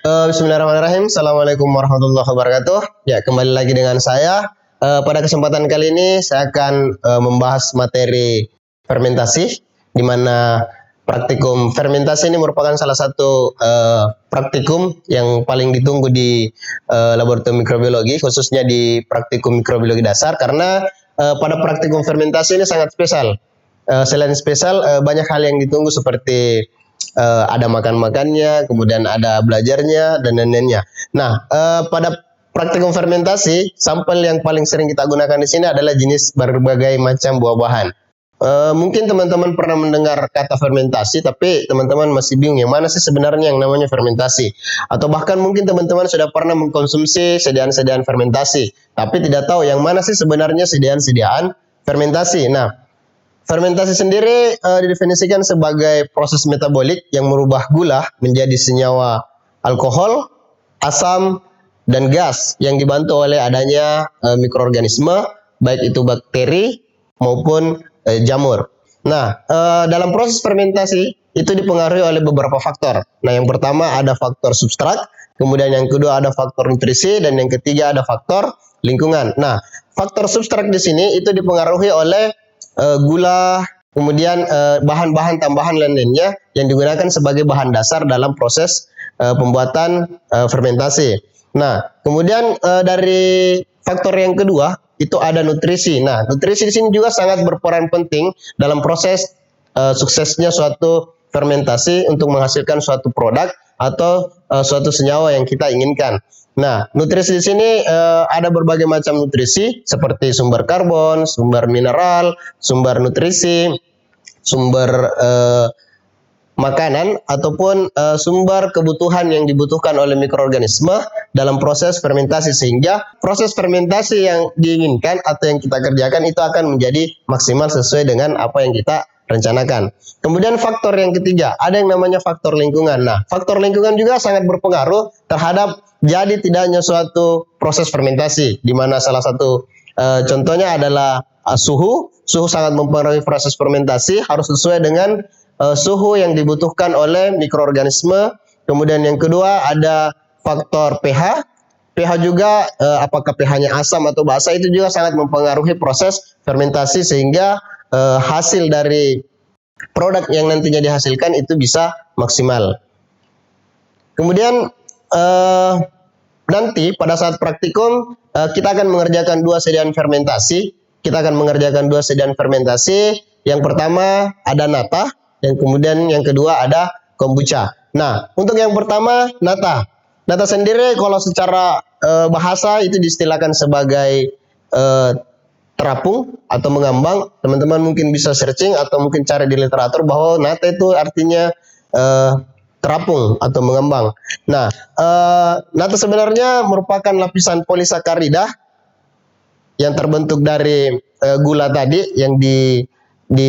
Bismillahirrahmanirrahim. Assalamualaikum warahmatullahi wabarakatuh. Ya, kembali lagi dengan saya. Pada kesempatan kali ini saya akan membahas materi fermentasi, di mana praktikum fermentasi ini merupakan salah satu praktikum yang paling ditunggu di laboratorium mikrobiologi, khususnya di praktikum mikrobiologi dasar, karena pada praktikum fermentasi ini sangat spesial. Selain spesial, banyak hal yang ditunggu seperti ada makan-makannya, kemudian ada belajarnya, dan lain-lainnya. Nah, pada praktikum fermentasi, sampel yang paling sering kita gunakan di sini adalah jenis berbagai macam buah-buahan. Mungkin teman-teman pernah mendengar kata fermentasi, tapi teman-teman masih bingung yang mana sih sebenarnya yang namanya fermentasi. Atau bahkan mungkin teman-teman sudah pernah mengkonsumsi sediaan-sediaan fermentasi, tapi tidak tahu yang mana sih sebenarnya sediaan-sediaan fermentasi. Nah, fermentasi sendiri didefinisikan sebagai proses metabolik yang merubah gula menjadi senyawa alkohol, asam, dan gas yang dibantu oleh adanya mikroorganisme, baik itu bakteri maupun jamur. Nah, dalam proses fermentasi itu dipengaruhi oleh beberapa faktor. Nah, yang pertama ada faktor substrat, kemudian yang kedua ada faktor nutrisi, dan yang ketiga ada faktor lingkungan. Nah, faktor substrat di sini itu dipengaruhi oleh gula, kemudian bahan-bahan tambahan lainnya yang digunakan sebagai bahan dasar dalam proses pembuatan fermentasi. Nah, kemudian dari faktor yang kedua itu ada nutrisi. Nah, nutrisi di sini juga sangat berperan penting dalam proses suksesnya suatu fermentasi untuk menghasilkan suatu produk atau suatu senyawa yang kita inginkan. Nah, nutrisi di sini ada berbagai macam nutrisi seperti sumber karbon, sumber mineral, sumber nutrisi, sumber makanan ataupun sumber kebutuhan yang dibutuhkan oleh mikroorganisme dalam proses fermentasi, sehingga proses fermentasi yang diinginkan atau yang kita kerjakan itu akan menjadi maksimal sesuai dengan apa yang kita rencanakan. Kemudian faktor yang ketiga, ada yang namanya faktor lingkungan. Nah, faktor lingkungan juga sangat berpengaruh terhadap jadi tidaknya suatu proses fermentasi, di mana salah satu contohnya adalah suhu. Suhu sangat mempengaruhi proses fermentasi, harus sesuai dengan suhu yang dibutuhkan oleh mikroorganisme. Kemudian yang kedua ada faktor pH. pH juga apakah pH-nya asam atau basa, itu juga sangat mempengaruhi proses fermentasi, sehingga hasil dari produk yang nantinya dihasilkan itu bisa maksimal. Kemudian nanti pada saat praktikum kita akan mengerjakan dua sediaan fermentasi. Yang pertama ada nata, dan kemudian yang kedua ada kombucha. Nah, untuk yang pertama nata. Nata sendiri kalau secara bahasa itu diistilahkan sebagai terapung atau mengambang. Teman-teman mungkin bisa searching atau mungkin cari di literatur bahwa nata itu artinya terapung atau mengambang. Nah, nata sebenarnya merupakan lapisan polisakarida yang terbentuk dari gula tadi yang di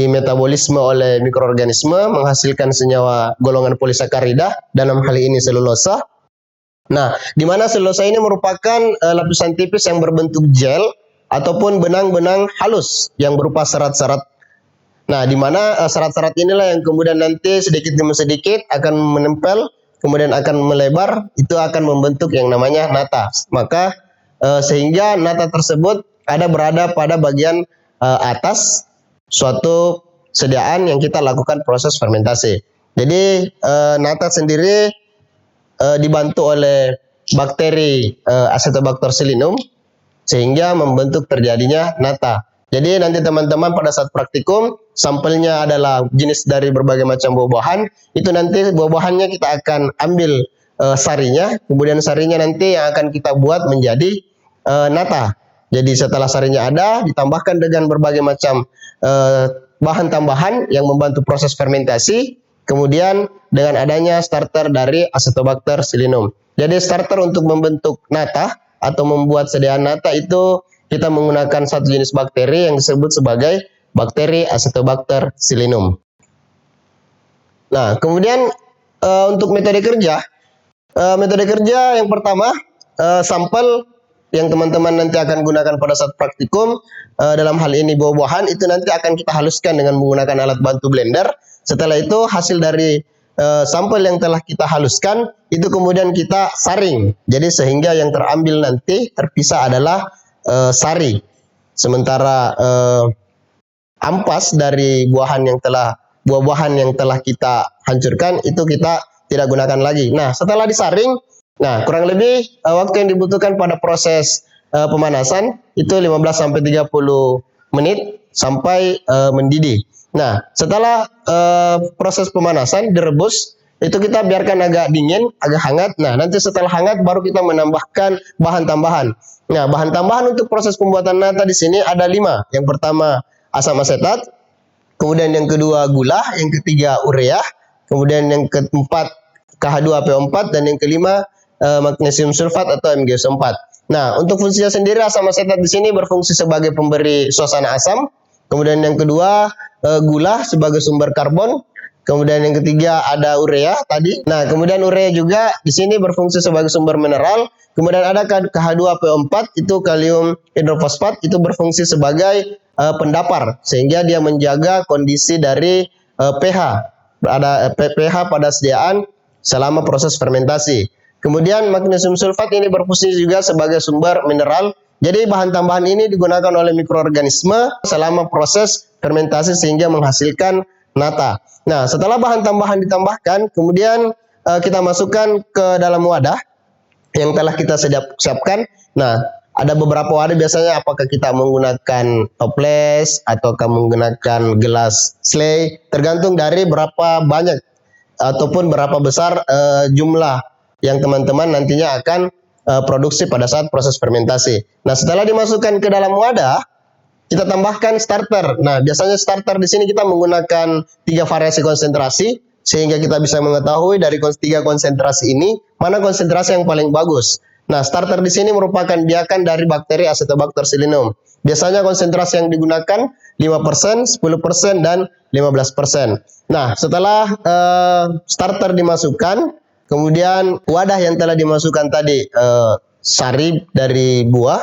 metabolisme oleh mikroorganisme menghasilkan senyawa golongan polisakarida, dalam hal ini selulosa. Nah, di mana selulosa ini merupakan lapisan tipis yang berbentuk gel ataupun benang-benang halus yang berupa serat-serat. Nah, di mana serat-serat inilah yang kemudian nanti sedikit demi sedikit akan menempel, kemudian akan melebar, itu akan membentuk yang namanya nata. Maka sehingga nata tersebut berada pada bagian atas suatu sediaan yang kita lakukan proses fermentasi. Jadi nata sendiri dibantu oleh bakteri Acetobacter pseudomonas sehingga membentuk terjadinya nata. Jadi nanti teman-teman pada saat praktikum sampelnya adalah jenis dari berbagai macam buah-buahan. Itu nanti buah-buahannya kita akan ambil sarinya, kemudian sarinya nanti yang akan kita buat menjadi nata. Jadi setelah sarinya ada, ditambahkan dengan berbagai macam bahan tambahan yang membantu proses fermentasi. Kemudian dengan adanya starter dari Acetobacter pseudomonas. Jadi starter untuk membentuk nata atau membuat sediaan nata itu kita menggunakan satu jenis bakteri yang disebut sebagai bakteri Acetobacter pseudomonas. Nah, kemudian untuk metode kerja yang pertama, sampel yang teman-teman nanti akan gunakan pada saat praktikum, dalam hal ini buah-buahan, itu nanti akan kita haluskan dengan menggunakan alat bantu blender. Setelah itu hasil dari sampel yang telah kita haluskan itu kemudian kita saring. Jadi sehingga yang terambil nanti terpisah adalah sari. Sementara ampas dari buah-buahan yang telah kita hancurkan itu kita tidak gunakan lagi. Nah, setelah disaring, nah kurang lebih waktu yang dibutuhkan pada proses pemanasan itu 15 sampai 30 menit sampai mendidih. Nah, setelah proses pemanasan direbus, itu kita biarkan agak dingin, agak hangat. Nah, nanti setelah hangat baru kita menambahkan bahan tambahan. Nah, bahan tambahan untuk proses pembuatan nata di sini ada 5. Yang pertama asam asetat, kemudian yang kedua gula, yang ketiga urea, kemudian yang keempat KH2PO4, dan yang kelima magnesium sulfat atau MgSO4. Nah, untuk fungsinya sendiri asam asetat di sini berfungsi sebagai pemberi suasana asam. Kemudian yang kedua gula sebagai sumber karbon. Kemudian yang ketiga ada urea tadi. Nah, kemudian urea juga di sini berfungsi sebagai sumber mineral. Kemudian ada KH2PO4 itu kalium hidrofosfat, itu berfungsi sebagai pendapar sehingga dia menjaga kondisi dari pH. Ada pH pada sediaan selama proses fermentasi. Kemudian magnesium sulfat ini berfungsi juga sebagai sumber mineral. Jadi bahan tambahan ini digunakan oleh mikroorganisme selama proses fermentasi sehingga menghasilkan nata. Nah, setelah bahan tambahan ditambahkan, kemudian kita masukkan ke dalam wadah yang telah kita siapkan. Nah, ada beberapa wadah biasanya apakah kita menggunakan toples ataukah menggunakan gelas sley, tergantung dari berapa banyak ataupun berapa besar jumlah yang teman-teman nantinya akan produksi pada saat proses fermentasi. Nah, setelah dimasukkan ke dalam wadah, kita tambahkan starter. Nah, biasanya starter di sini kita menggunakan 3 variasi konsentrasi sehingga kita bisa mengetahui dari 3 konsentrasi ini mana konsentrasi yang paling bagus. Nah, starter di sini merupakan biakan dari bakteri Acetobacter pseudomonas. Biasanya konsentrasi yang digunakan 5%, 10%, dan 15%. Nah, setelah starter dimasukkan, kemudian wadah yang telah dimasukkan tadi sari dari buah,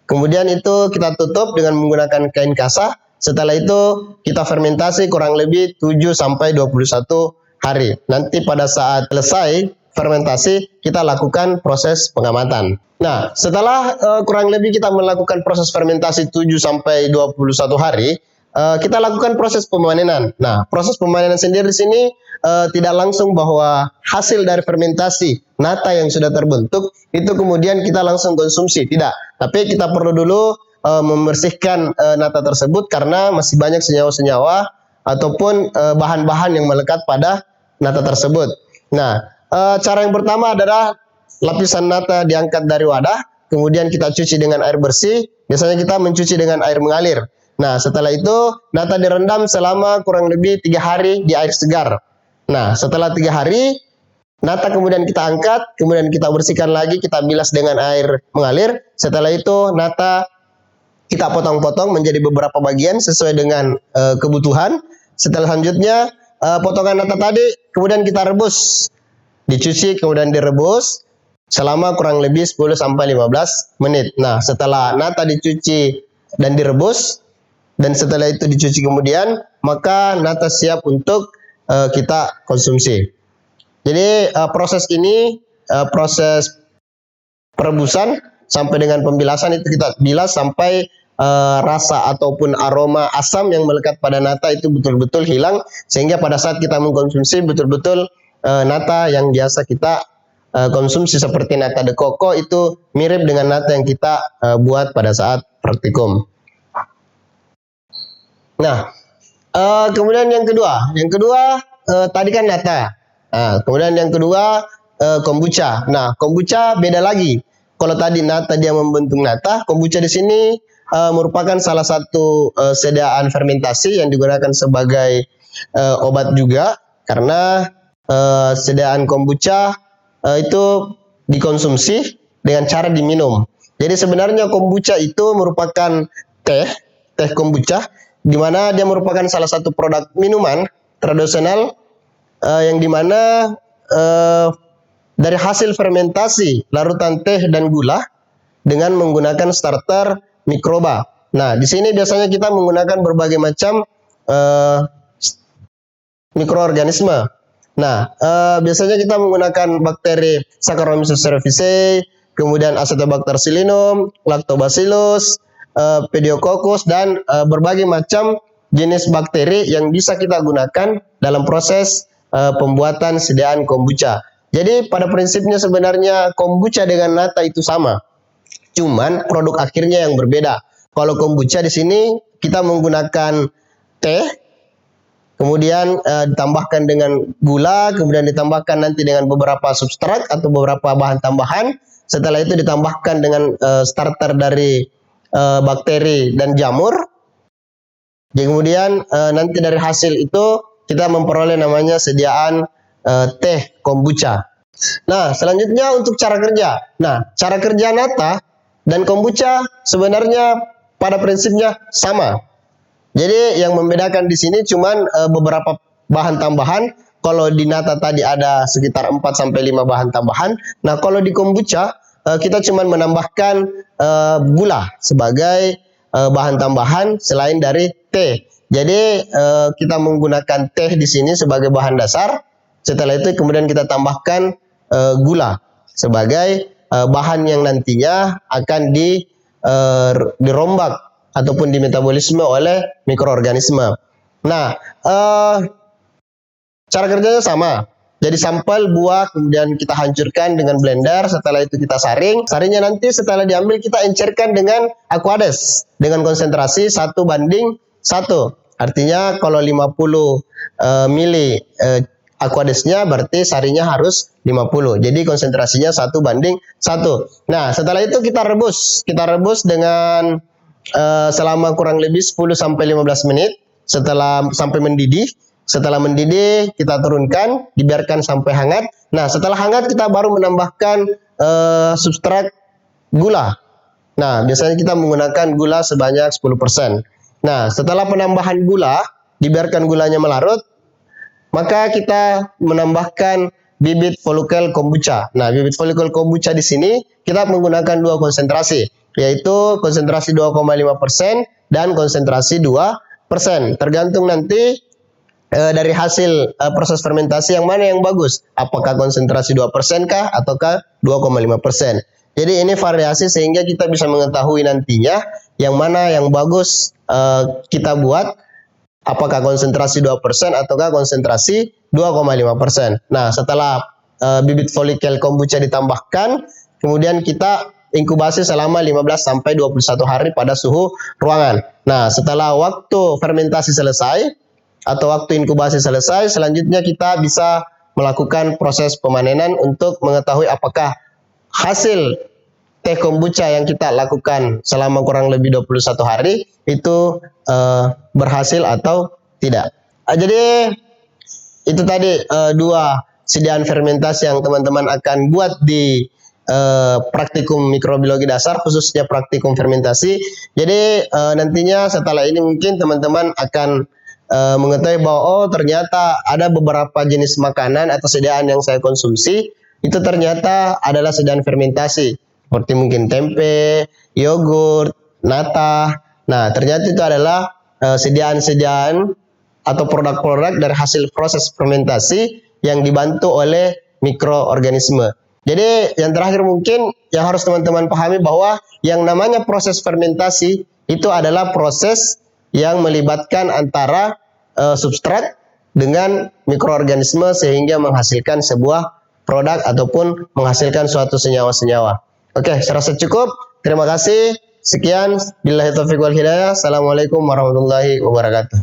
kemudian itu kita tutup dengan menggunakan kain kasah. Setelah itu kita fermentasi kurang lebih 7 sampai 21 hari. Nanti pada saat selesai fermentasi kita lakukan proses pengamatan. Nah, setelah kurang lebih kita melakukan proses fermentasi 7 sampai 21 hari, kita lakukan proses pemanenan. Nah, proses pemanenan sendiri di sini tidak langsung bahwa hasil dari fermentasi nata yang sudah terbentuk itu kemudian kita langsung konsumsi, tidak. Tapi kita perlu dulu membersihkan nata tersebut karena masih banyak senyawa-senyawa ataupun bahan-bahan yang melekat pada nata tersebut. Nah, cara yang pertama adalah lapisan nata diangkat dari wadah, kemudian kita cuci dengan air bersih. Biasanya kita mencuci dengan air mengalir. Nah, setelah itu nata direndam selama kurang lebih 3 hari di air segar. Nah, setelah 3 hari, nata kemudian kita angkat, kemudian kita bersihkan lagi, kita bilas dengan air mengalir. Setelah itu nata kita potong-potong menjadi beberapa bagian sesuai dengan kebutuhan. Setelah selanjutnya potongan nata tadi kemudian kita rebus. Dicuci kemudian direbus selama kurang lebih 10 sampai 15 menit. Nah, setelah nata dicuci dan direbus dan setelah itu dicuci kemudian, maka nata siap untuk kita konsumsi. Jadi proses ini proses perebusan sampai dengan pembilasan itu kita bilas sampai rasa ataupun aroma asam yang melekat pada nata itu betul-betul hilang sehingga pada saat kita mengkonsumsi betul-betul nata yang biasa kita konsumsi seperti nata de coco itu mirip dengan nata yang kita buat pada saat praktikum. Nah, kemudian yang kedua tadi kan nata. Nah, kemudian yang kedua kombucha. Nah, kombucha beda lagi. Kalau tadi nata dia membentuk nata, kombucha di sini merupakan salah satu sediaan fermentasi yang digunakan sebagai obat juga karena sediaan kombucha itu dikonsumsi dengan cara diminum. Jadi sebenarnya kombucha itu merupakan teh kombucha di mana dia merupakan salah satu produk minuman tradisional yang dimana dari hasil fermentasi larutan teh dan gula dengan menggunakan starter mikroba. Nah, di sini biasanya kita menggunakan berbagai macam mikroorganisme. Nah, biasanya kita menggunakan bakteri Saccharomyces cerevisiae, kemudian Acetobacter pseudomonas, Lactobacillus, Pediococcus, dan berbagai macam jenis bakteri yang bisa kita gunakan dalam proses pembuatan sediaan kombucha. Jadi pada prinsipnya sebenarnya kombucha dengan nata itu sama, cuman produk akhirnya yang berbeda. Kalau kombucha di sini kita menggunakan teh, kemudian ditambahkan dengan gula, kemudian ditambahkan nanti dengan beberapa substrat atau beberapa bahan tambahan. Setelah itu ditambahkan dengan starter dari bakteri dan jamur. Kemudian nanti dari hasil itu kita memperoleh namanya sediaan teh kombucha. Nah, selanjutnya untuk cara kerja. Nah, cara kerja nata dan kombucha sebenarnya pada prinsipnya sama. Jadi yang membedakan di sini cuman beberapa bahan tambahan. Kalau di nata tadi ada sekitar 4 sampai 5 bahan tambahan. Nah, kalau di kombucha kita cuman menambahkan gula sebagai bahan tambahan selain dari teh. Jadi kita menggunakan teh di sini sebagai bahan dasar. Setelah itu kemudian kita tambahkan gula sebagai bahan yang nantinya akan dirombak ataupun dimetabolisme oleh mikroorganisme. Nah, cara kerjanya sama. Jadi sampel buah kemudian kita hancurkan dengan blender, setelah itu kita saring. Saringnya nanti setelah diambil kita encerkan dengan aquades dengan konsentrasi 1:1. Artinya kalau 50 mili aquadesnya berarti saringnya harus 50. Jadi konsentrasinya 1:1. Nah, setelah itu kita rebus. Kita rebus dengan selama kurang lebih 10 sampai 15 menit sampai mendidih. Setelah mendidih kita turunkan, dibiarkan sampai hangat. Nah, setelah hangat kita baru menambahkan substrat gula. Nah, biasanya kita menggunakan gula sebanyak 10%. Nah, setelah penambahan gula, dibiarkan gulanya melarut, maka kita menambahkan bibit folikel kombucha. Nah, bibit folikel kombucha di sini kita menggunakan 2 konsentrasi, yaitu konsentrasi 2,5% dan konsentrasi 2%. Tergantung nanti dari hasil proses fermentasi yang mana yang bagus. Apakah konsentrasi 2% kah ataukah 2,5%. Jadi ini variasi sehingga kita bisa mengetahui nantinya yang mana yang bagus kita buat. Apakah konsentrasi 2% ataukah konsentrasi 2,5%. Nah, setelah bibit folikel kombucha ditambahkan, kemudian kita inkubasi selama 15 sampai 21 hari pada suhu ruangan. Nah, setelah waktu fermentasi selesai atau waktu inkubasi selesai, selanjutnya kita bisa melakukan proses pemanenan untuk mengetahui apakah hasil teh kombucha yang kita lakukan selama kurang lebih 21 hari itu berhasil atau tidak. Jadi itu tadi 2 sediaan fermentasi yang teman-teman akan buat di praktikum mikrobiologi dasar, khususnya praktikum fermentasi. Jadi nantinya setelah ini mungkin teman-teman akan mengetahui bahwa oh ternyata ada beberapa jenis makanan atau sediaan yang saya konsumsi itu ternyata adalah sediaan fermentasi, seperti mungkin tempe, yogurt, nata. Nah, ternyata itu adalah sediaan-sediaan atau produk-produk dari hasil proses fermentasi yang dibantu oleh mikroorganisme. Jadi yang terakhir mungkin yang harus teman-teman pahami bahwa yang namanya proses fermentasi itu adalah proses yang melibatkan antara substrat dengan mikroorganisme sehingga menghasilkan sebuah produk ataupun menghasilkan suatu senyawa-senyawa. Oke, saya rasa cukup. Terima kasih. Sekian. Billahi taufiq wal hidayah. Assalamualaikum warahmatullahi wabarakatuh.